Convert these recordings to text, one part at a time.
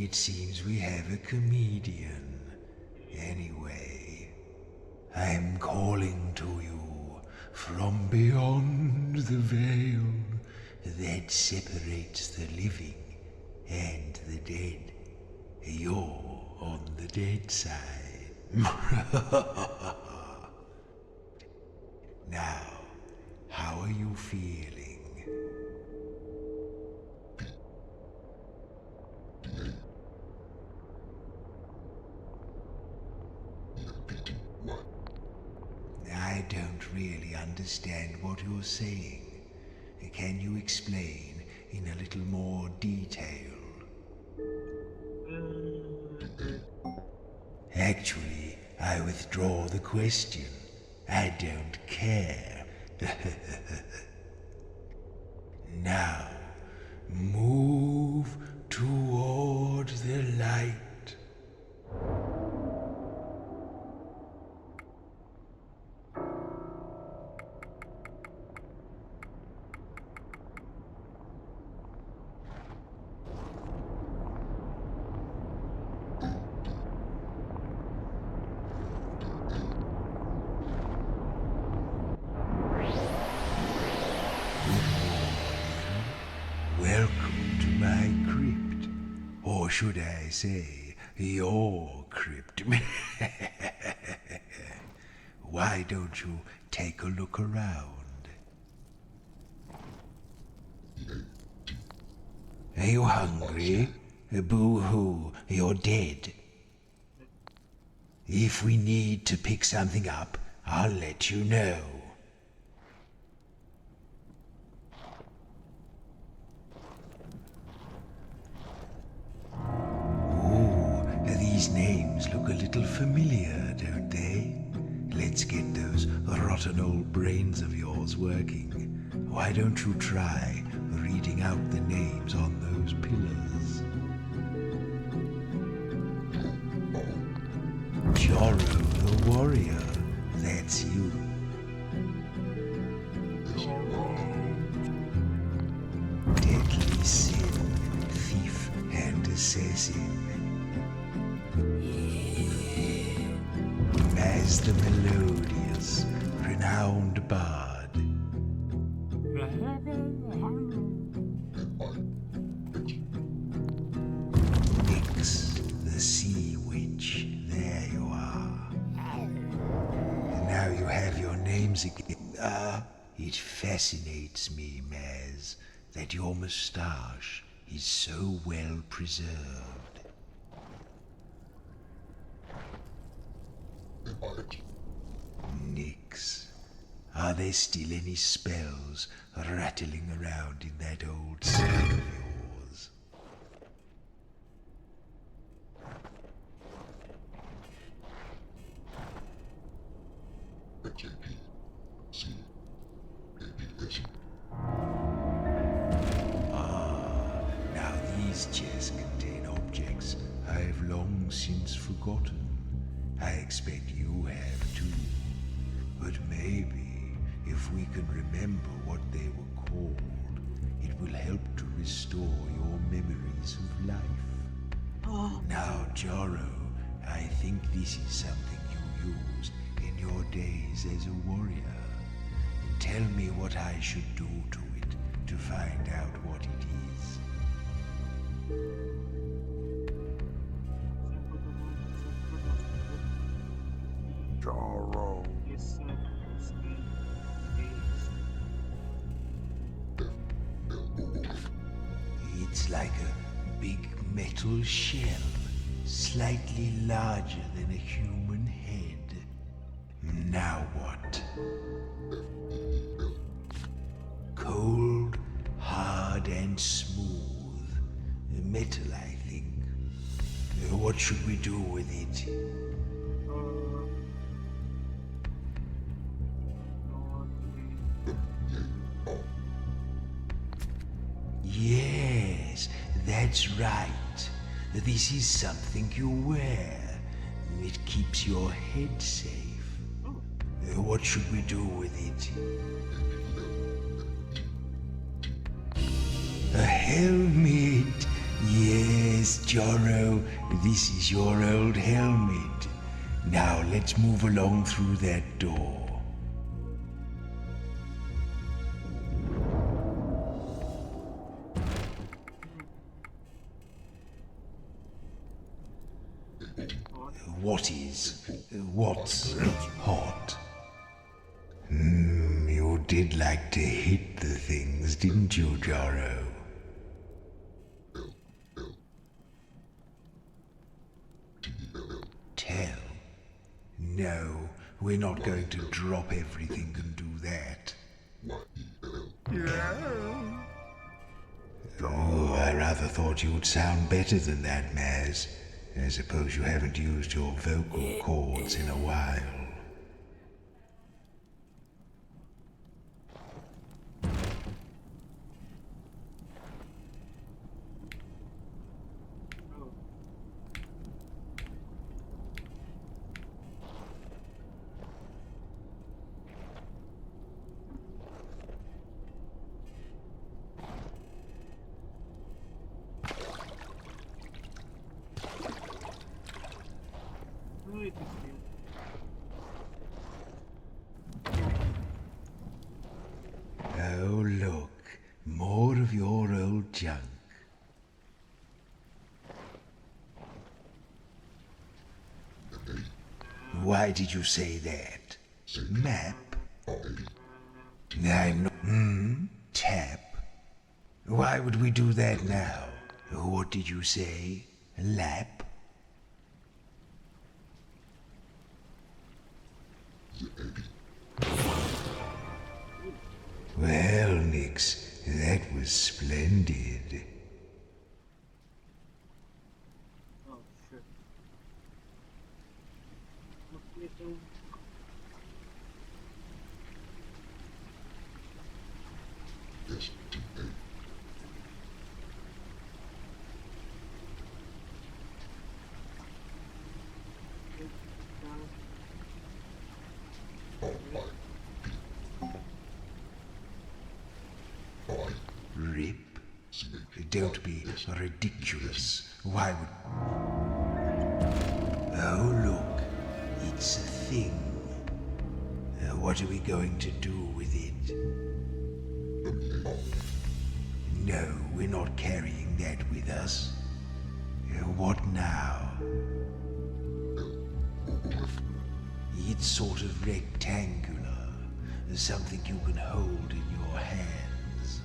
It seems we have a comedian. Anyway, I'm calling to you from beyond the veil that separates the living and the dead. You're on the dead side. Now, how are you feeling? I don't really understand what you're saying. Can you explain in a little more detail? Actually, I withdraw the question. I don't care. Now, move toward the light. Welcome to my crypt. Or should I say, your crypt. Why don't you take a look around? Are you hungry? Boo-hoo, you're dead. If we need to pick something up, I'll let you know. These names look a little familiar, don't they? Let's get those rotten old brains of yours working. Why don't you try reading out the names on those pillars? Joro the warrior, that's you. Deadly sin, thief and assassin. As the melodious, renowned bard. Nyx, the sea witch. There you are. And now you have your names again. It fascinates me, Maz, that your moustache is so well preserved. Nyx, are there still any spells rattling around in that old skull of yours? Now these chests contain objects I have long since forgotten. I expect you have too. But maybe, if we can remember what they were called, it will help to restore your memories of life. Now, Joro, I think this is something you used in your days as a warrior. Tell me what I should do to it to find out what it is. Joro. It's like a big metal shell, slightly larger than a human head. Now what? Cold, hard, and smooth. Metal, I think. What should we do with it? Yes, that's right. This is something you wear. It keeps your head safe. What should we do with it? A helmet? Yes, Joro, this is your old helmet. Now let's move along through that door. What's hot? You did like to hit the things, didn't you, Joro? Tell? No, we're not going to drop everything and do that. Oh, I rather thought you'd sound better than that, Maz. I suppose you haven't used your vocal cords in a while. Oh, look. More of your old junk. Why did you say that? Map? I'm not... Tap? Why would we do that now? What did you say? Lap? Well, Nix, that was splendid. Oh shit. Okay, so Rip? Don't be ridiculous. Why would... Oh, look. It's a thing. What are we going to do with it? No, we're not carrying that with us. What now? It's sort of rectangular. Something you can hold in your hands.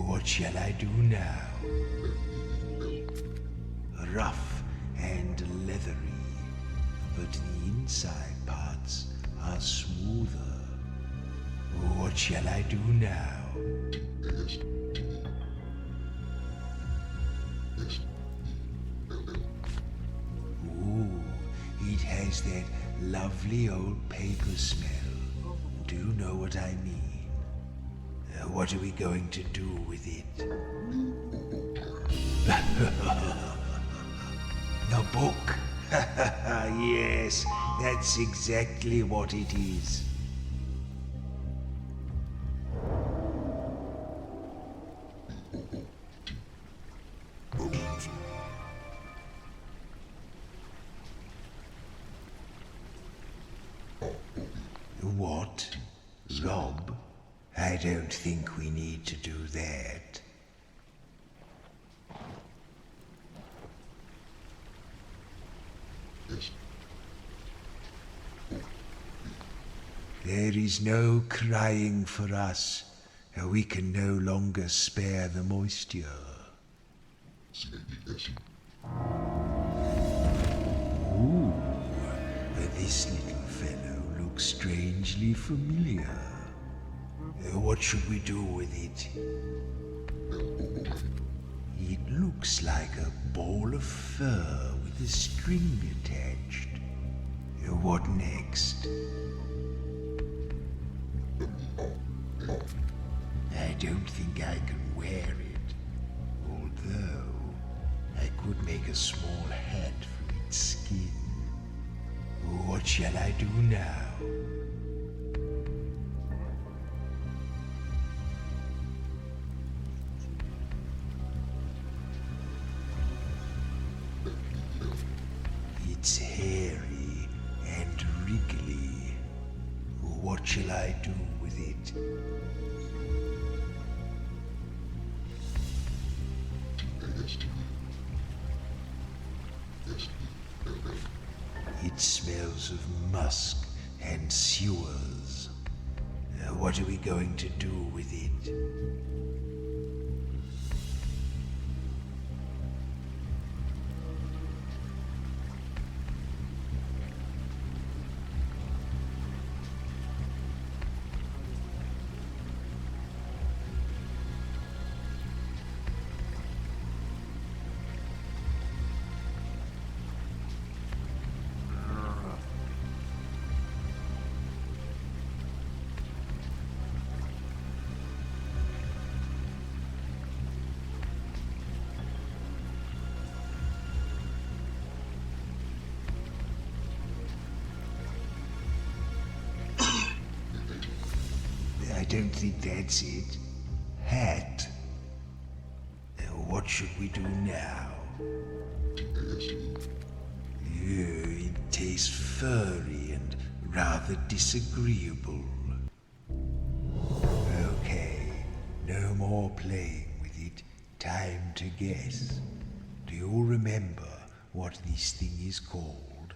What shall I do now? Rough and leathery, but the inside parts are smoother. What shall I do now? Ooh, it has that lovely old paper smell. Do you know what I mean? What are we going to do with it? The book? Yes, that's exactly what it is. What? Rob? I don't think we need to do that. There is no crying for us. We can no longer spare the moisture. Ooh, this little fellow looks strangely familiar. What should we do with it? It looks like a ball of fur with a string attached. What next? I don't think I can wear it. Although, I could make a small hat from its skin. What shall I do now? It's hairy and wriggly. What shall I do with it? It smells of musk and sewers. What are we going to do with it? I don't think that's it. Hat. What should we do now? It tastes furry and rather disagreeable. Okay, no more playing with it. Time to guess. Do you remember what this thing is called?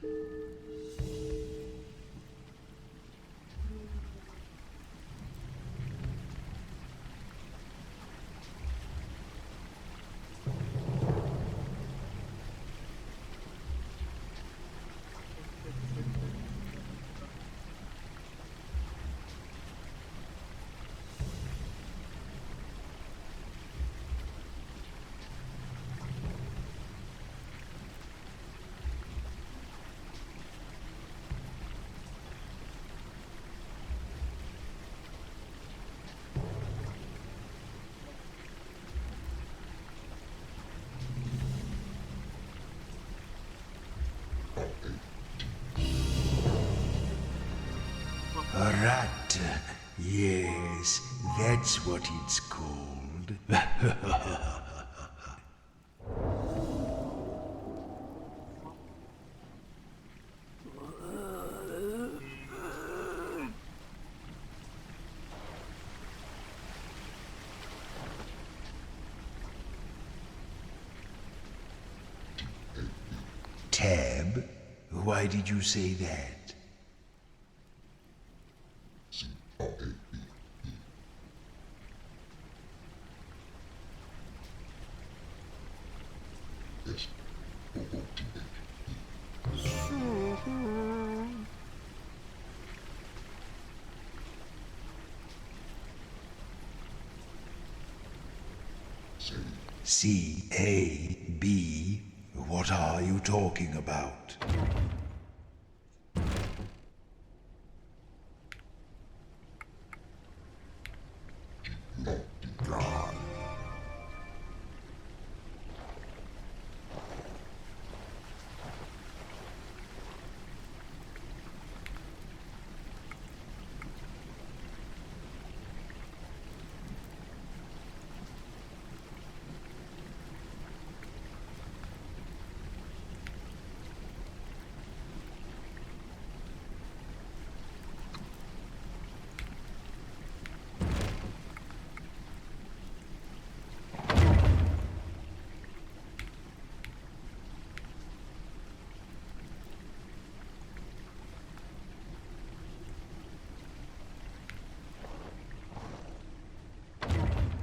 A rat. Yes, that's what it's called. Tab? Why did you say that? C-A-B? What are you talking about? God.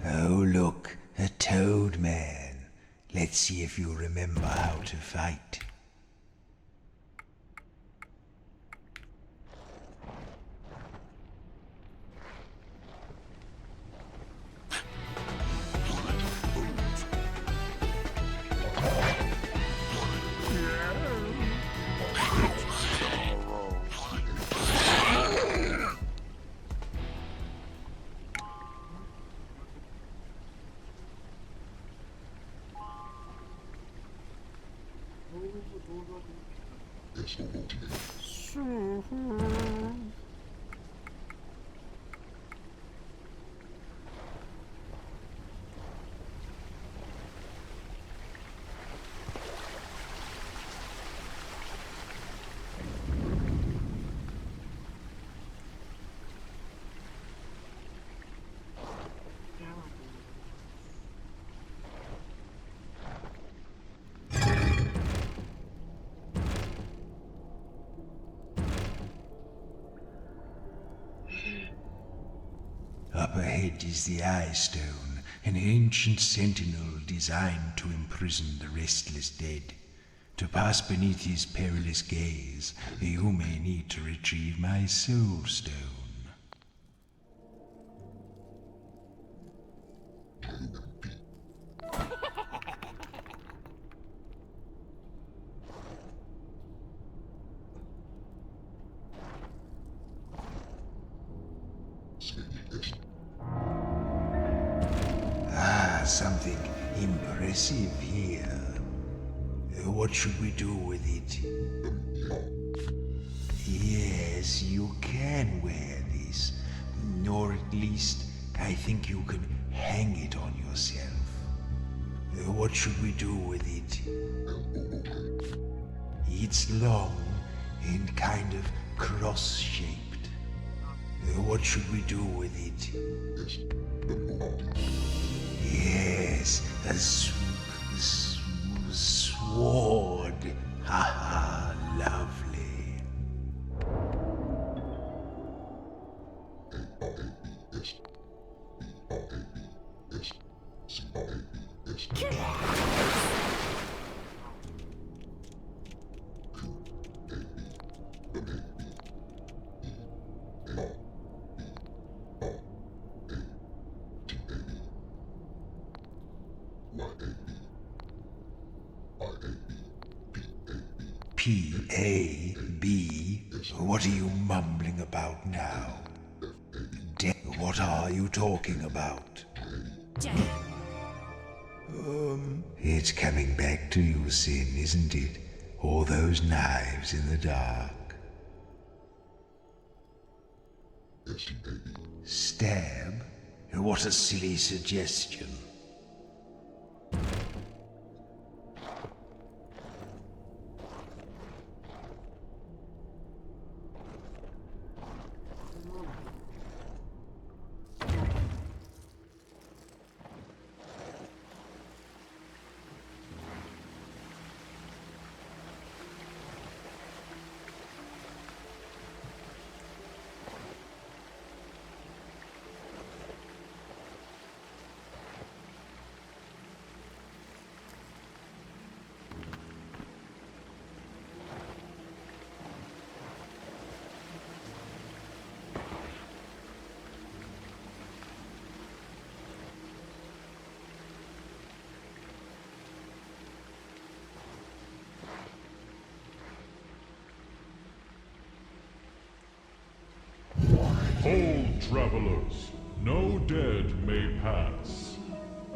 Oh, look, a toad man. Let's see if you remember how to fight. Up ahead is the Eye Stone, an ancient sentinel designed to imprison the restless dead. To pass beneath his perilous gaze, you may need to retrieve my Soul Stone. Something impressive here. What should we do with it? Yes, you can wear this. Or at least, I think you can hang it on yourself. What should we do with it? It's long and kind of cross-shaped. What should we do with it? Yes, a sword. Ha ha, lovely. P-A-B? What are you mumbling about now? What are you talking about? It's coming back to you, Sin, isn't it? All those knives in the dark. Stab? What a silly suggestion. Hold, travelers, no dead may pass.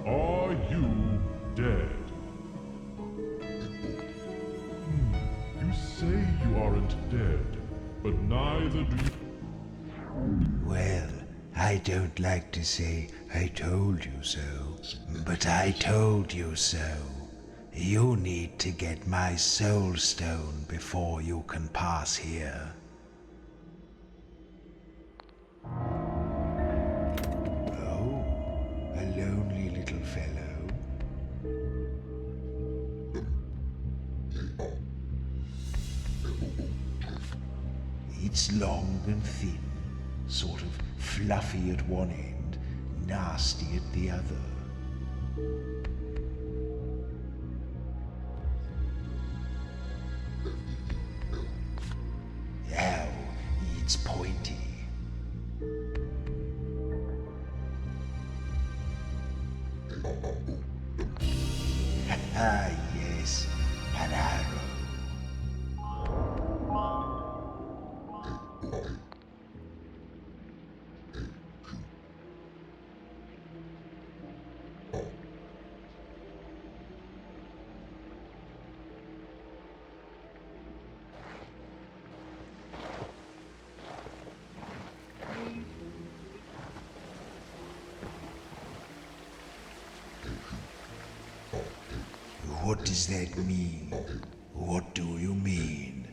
Are you dead? You say you aren't dead, but neither do you. Well, I don't like to say I told you so, but I told you so. You need to get my Soul Stone before you can pass here. A lonely little fellow. It's long and thin, sort of fluffy at one end, nasty at the other. Ow, it's pointy. Ah, yes, an arrow. What does that mean? What do you mean?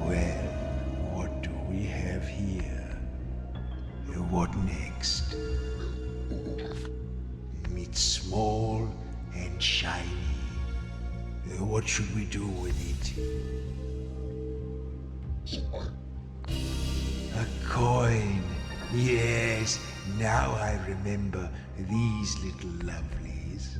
Well, what do we have here? What next? It's small and shiny. What should we do with it? A coin. Yes, now I remember these little lovelies.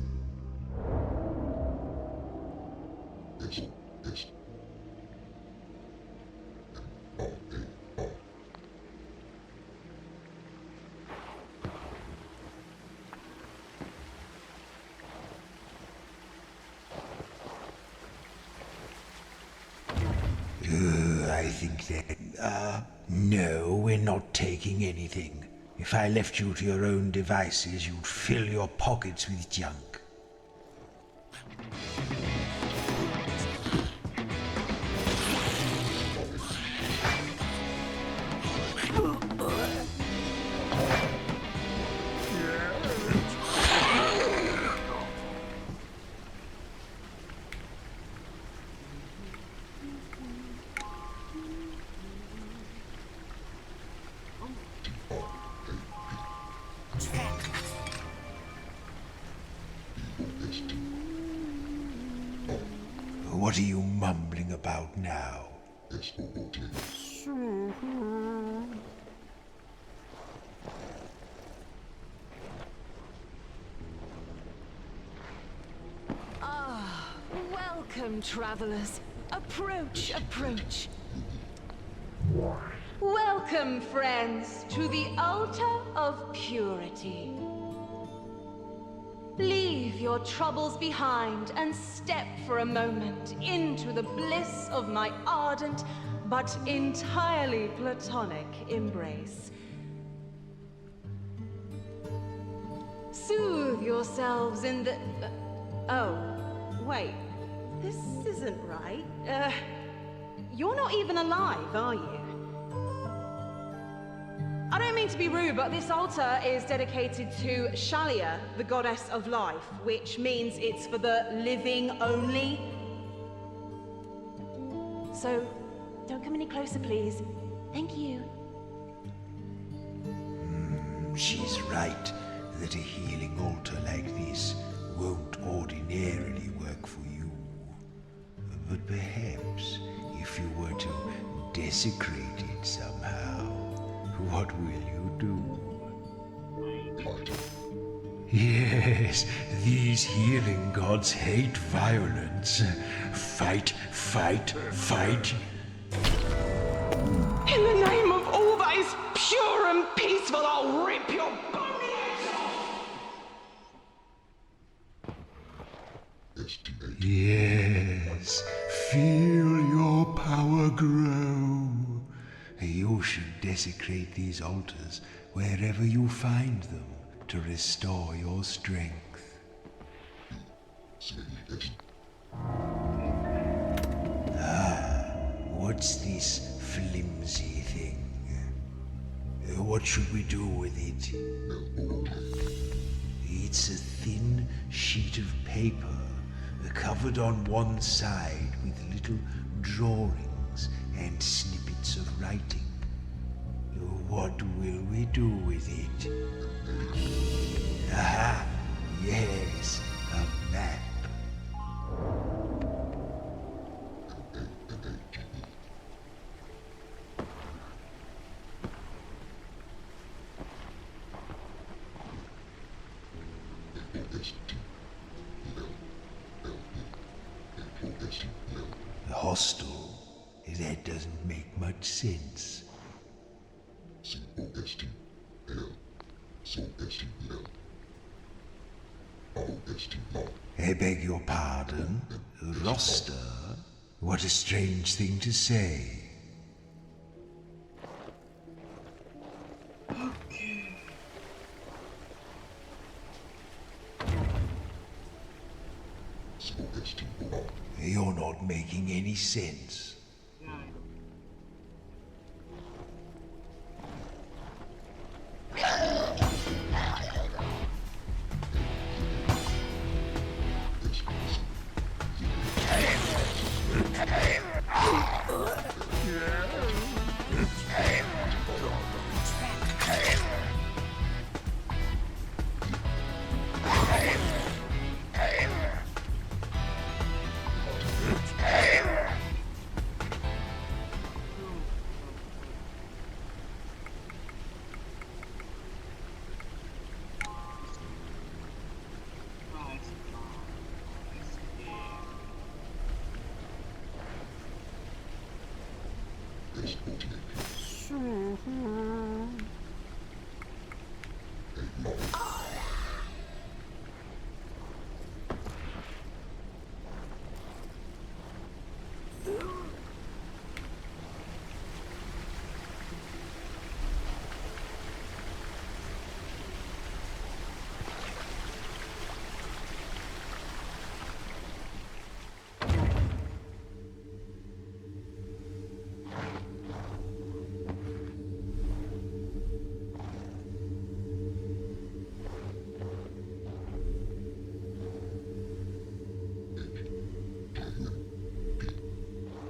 I think that, no, we're not taking anything. If I left you to your own devices, you'd fill your pockets with junk. What are you mumbling about now? Welcome, travelers. Approach, approach. Welcome, friends, to the altar of purity. Leave your troubles behind and step for a moment into the bliss of my ardent but entirely platonic embrace. Soothe yourselves in the... oh, wait. This isn't right. You're not even alive, are you? I don't mean to be rude, but this altar is dedicated to Shalia, the goddess of life, which means it's for the living only. So, don't come any closer, please. Thank you. She's right that a healing altar like this won't ordinarily work for you. But perhaps if you were to desecrate it somehow, what will you do? Yes, these healing gods hate violence. Fight, fight, fight. In the name of all that is pure and peaceful, I'll rip your bony heads off! Yes, feel your power grow. You should desecrate these altars wherever you find them to restore your strength. What's this flimsy thing? What should we do with it? It's a thin sheet of paper covered on one side with little drawings and snippets of writing. What will we do with it? Aha! Yes, a map. A hostel? That doesn't make much sense. I beg your pardon? Roster? What a strange thing to say. You're not making any sense.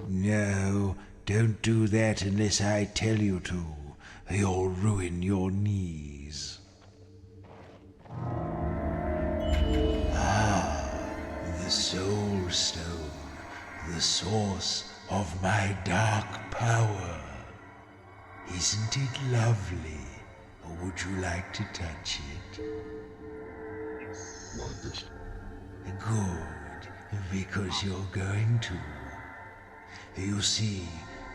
No, don't do that unless I tell you to. You'll ruin your knees. The Soul Stone, the source of my dark power. Isn't it lovely? Or would you like to touch it? Good, because you're going to. You see,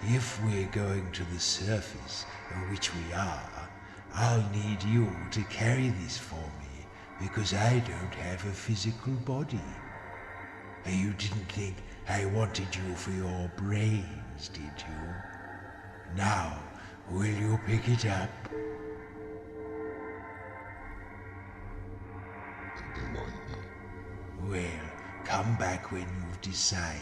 if we're going to the surface, which we are, I'll need you to carry this for me, because I don't have a physical body. You didn't think I wanted you for your brains, did you? Now, will you pick it up? Well, come back when you've decided.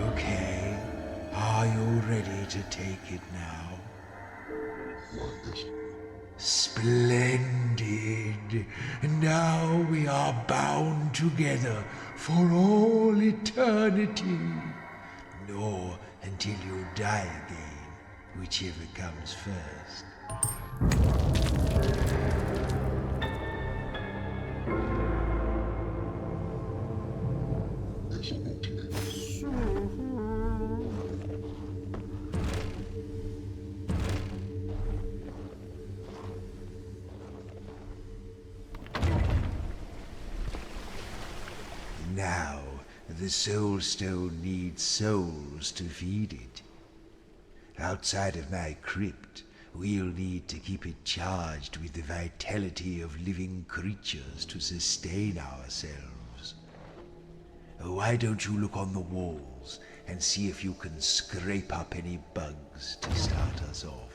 Okay, are you ready to take it now? Splendid! Now we are bound together for all eternity. Nor until you die again, whichever comes first. Now, the Soul Stone needs souls to feed it. Outside of my crypt, we'll need to keep it charged with the vitality of living creatures to sustain ourselves. Why don't you look on the walls and see if you can scrape up any bugs to start us off?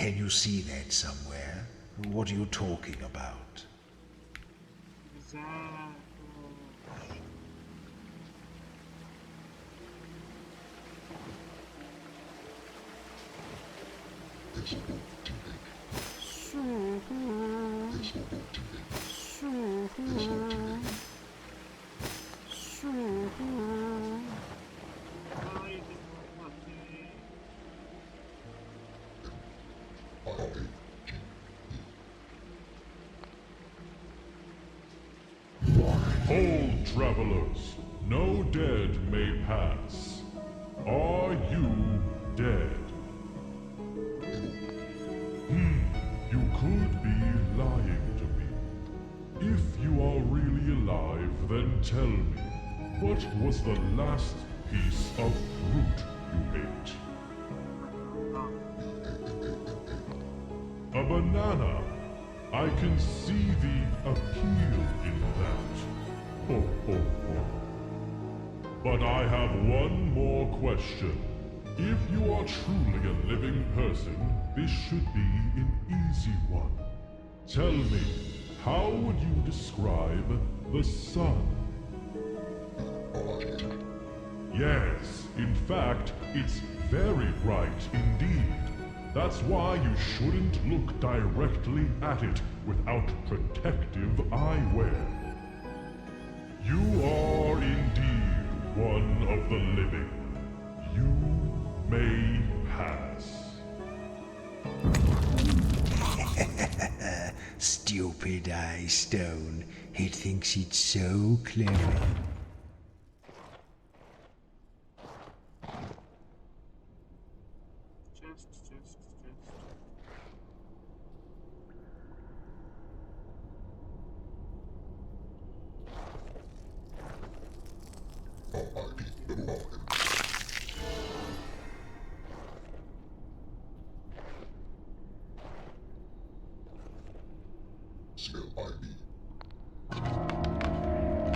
Can you see that somewhere? What are you talking about? Exato. Ai, demônio, matei. Hold, travelers. No dead may pass. Are you dead? You could be lying to me. If you are really alive, then tell me, what was the last piece of fruit you ate? A banana. I can see the appeal in that. Ho, ho, ho. But I have one more question. If you are truly a living person, this should be an easy one. Tell me, how would you describe the sun? Yes, in fact, it's very bright indeed. That's why you shouldn't look directly at it without protective eyewear. You are indeed one of the living. You may pass. Stupid eye stone. It thinks it's so clever. Chest.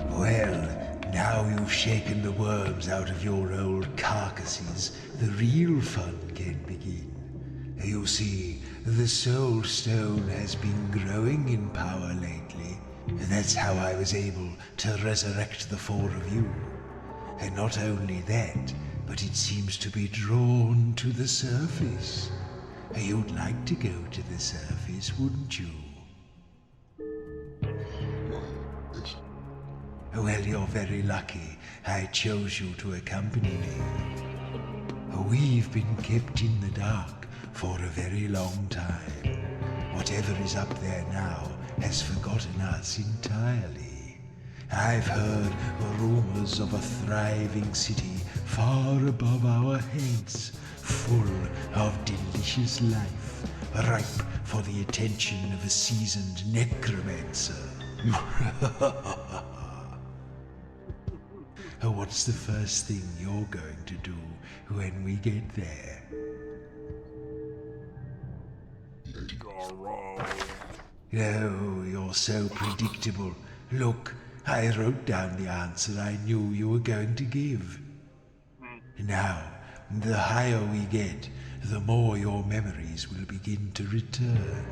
Well, now you've shaken the worms out of your old carcasses, the real fun can begin. You see, the Soul Stone has been growing in power lately. That's how I was able to resurrect the four of you. And not only that, but it seems to be drawn to the surface. You'd like to go to the surface, wouldn't you? Well, you're very lucky I chose you to accompany me. We've been kept in the dark for a very long time. Whatever is up there now has forgotten us entirely. I've heard rumors of a thriving city far above our heads, full of delicious life, ripe for the attention of a seasoned necromancer. What's the first thing you're going to do when we get there? Oh, you're so predictable. Look, I wrote down the answer I knew you were going to give. Now, the higher we get, the more your memories will begin to return.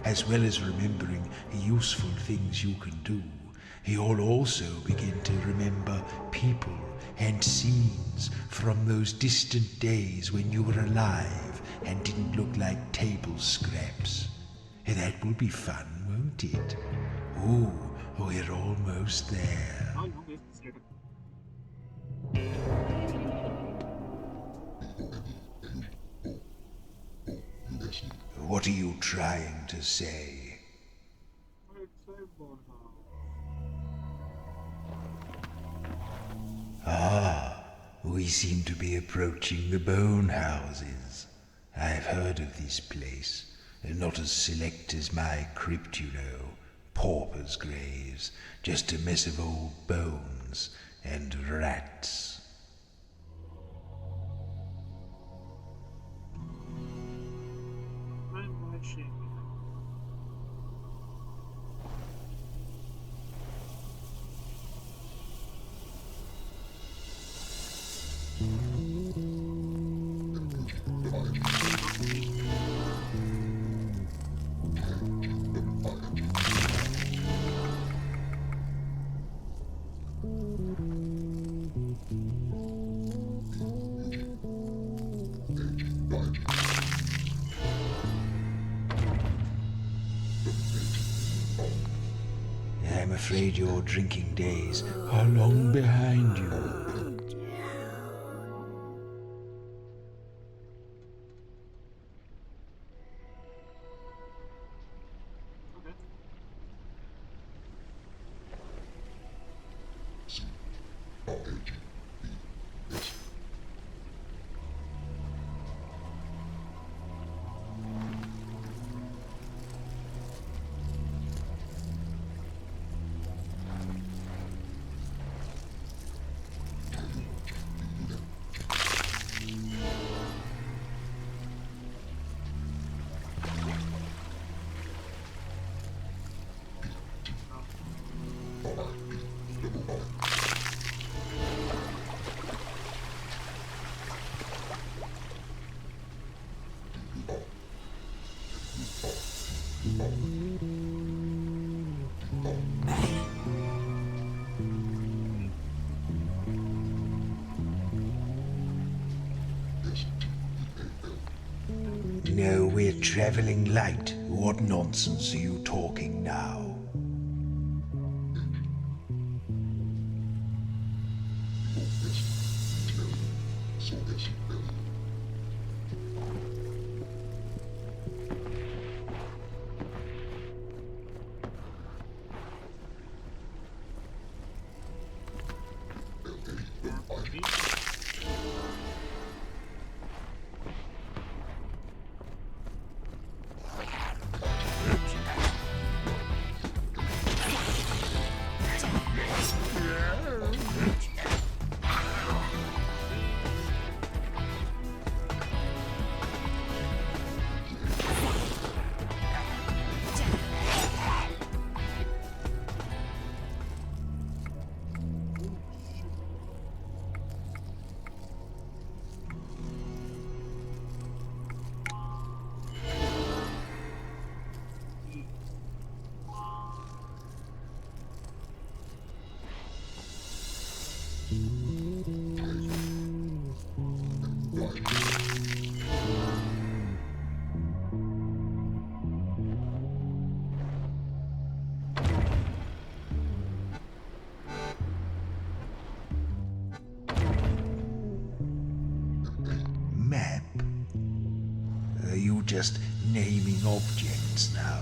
As well as remembering useful things you can do, you'll also begin to remember people and scenes from those distant days when you were alive and didn't look like table scraps. That will be fun, won't it? Ooh, we're almost there. Ah, não, mesmo, esquerda. What are you trying to say? Vai ser bom, We seem to be approaching the bone houses. I've heard of this place. Not as select as my crypt, you know. Paupers' graves. Just a mess of old bones and rats. Vai chega. I'm afraid your drinking days are long behind you. Okay. No, we're traveling light. What nonsense are you talking now? Map? Are you just naming objects now?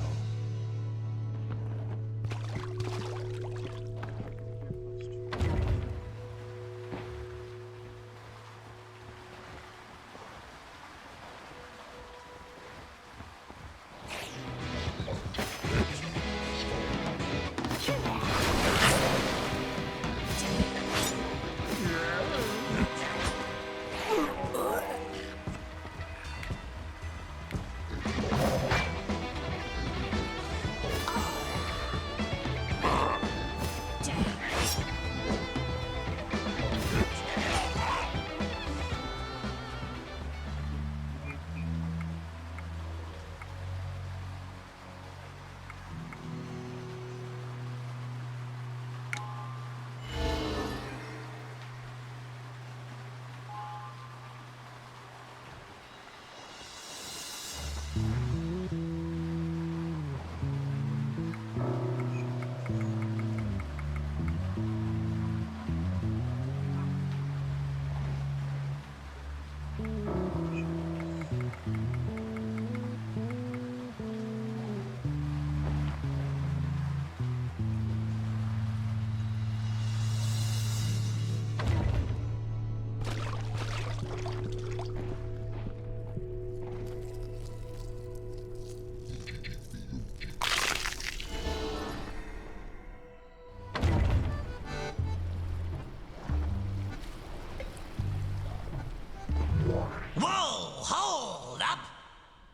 Whoa, hold up!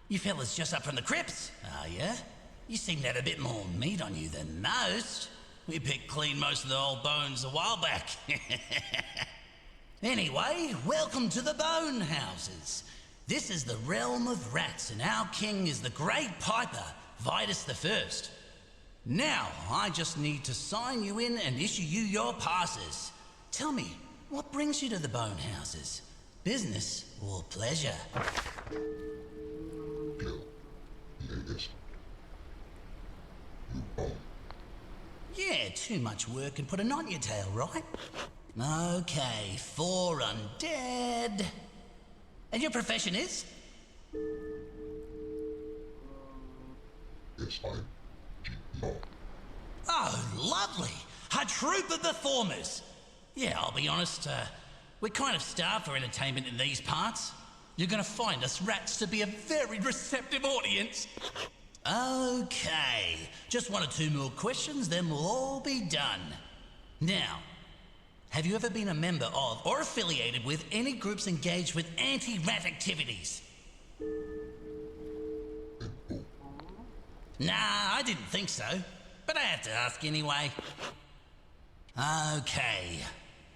You fellas just up from the crypts, are ya? You seem to have a bit more meat on you than most. We picked clean most of the old bones a while back. Anyway, welcome to the Bone Houses. This is the realm of rats, and our king is the Great Piper, Vitus the First. Now, I just need to sign you in and issue you your passes. Tell me, what brings you to the Bone Houses? Business or pleasure? Yeah, too much work and put a knot in your tail, right? Okay, 4 undead. And your profession is? Yes, I do not. Oh, lovely. A troop of performers. Yeah, I'll be honest, we're kind of starved for entertainment in these parts. You're gonna find us rats to be a very receptive audience. Okay, just 1 or 2 more questions, then we'll all be done. Now, have you ever been a member of or affiliated with any groups engaged with anti-rat activities? Nah, I didn't think so, but I had to ask anyway. Okay,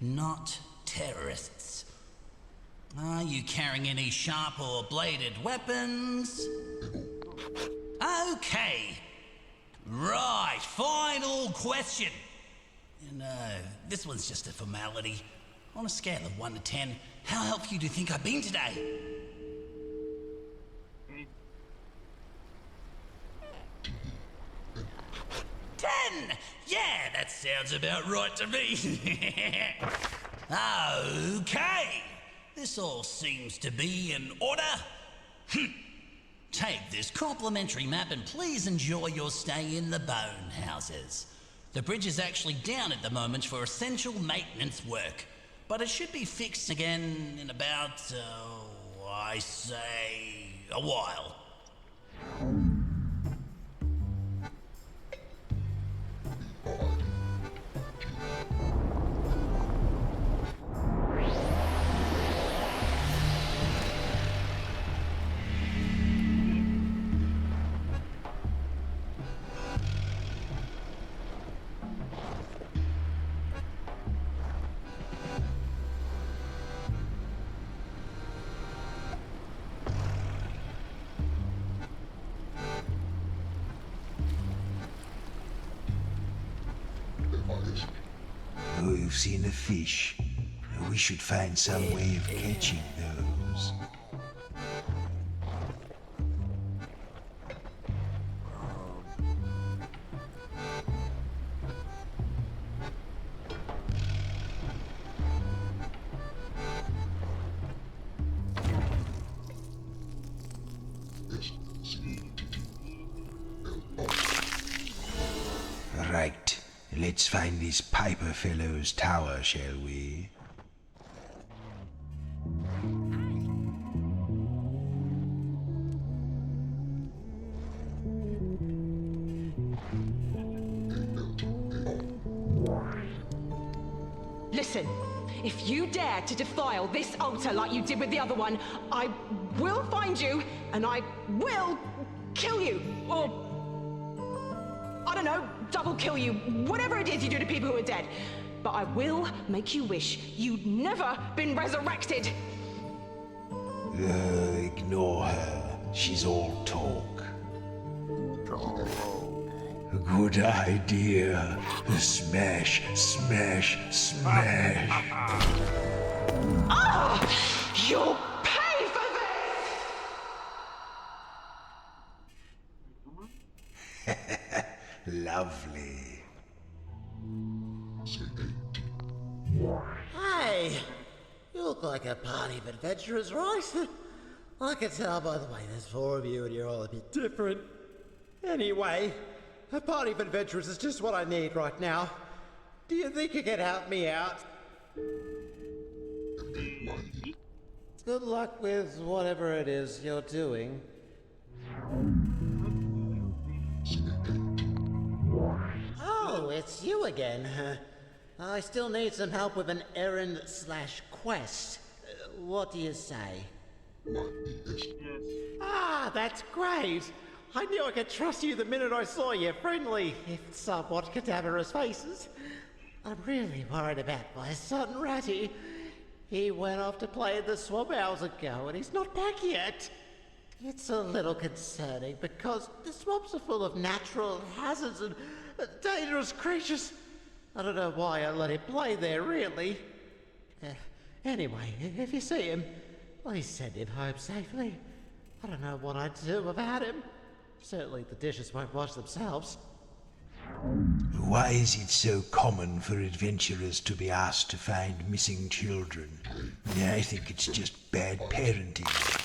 not terrorists. Are you carrying any sharp or bladed weapons? Okay. Right, final question. And this one's just a formality. On a scale of 1 to 10, how helpful do you think I've been today? Okay. 10! Yeah, that sounds about right to me. Okay. This all seems to be in order. Take this complimentary map and please enjoy your stay in the bone houses. The bridge is actually down at the moment for essential maintenance work, but it should be fixed again in about, I say, a while. Oh, you've seen a fish. We should find some way of catching those. Right. Let's find this Piper fellow's tower, shall we? Listen, if you dare to defile this altar like you did with the other one, I will find you and I will kill you. Or, I don't know, double kill you. Whatever it is you do to people who are dead. But I will make you wish you'd never been resurrected. Ignore her. She's all talk. Jarrow. Good idea. Smash, smash, smash. You'll pay for this! Lovely. Hey, you look like a party of adventurers, right? I can tell by the way there's 4 of you and you're all a bit different. Anyway, a party of adventurers is just what I need right now. Do you think you can help me out? Good luck with whatever it is you're doing. Oh, it's you again. I still need some help with an errand/quest. What do you say? Yes. Ah, that's great. I knew I could trust you the minute I saw your friendly, if somewhat cadaverous faces. I'm really worried about my son Ratty. He went off to play in the swamp hours ago and he's not back yet. It's a little concerning because the swamps are full of natural hazards and dangerous creatures. I don't know why I let him play there, really. Anyway, if you see him, please send him home safely. I don't know what I'd do without him. Certainly the dishes won't wash themselves. Why is it so common for adventurers to be asked to find missing children? I think it's just bad parenting.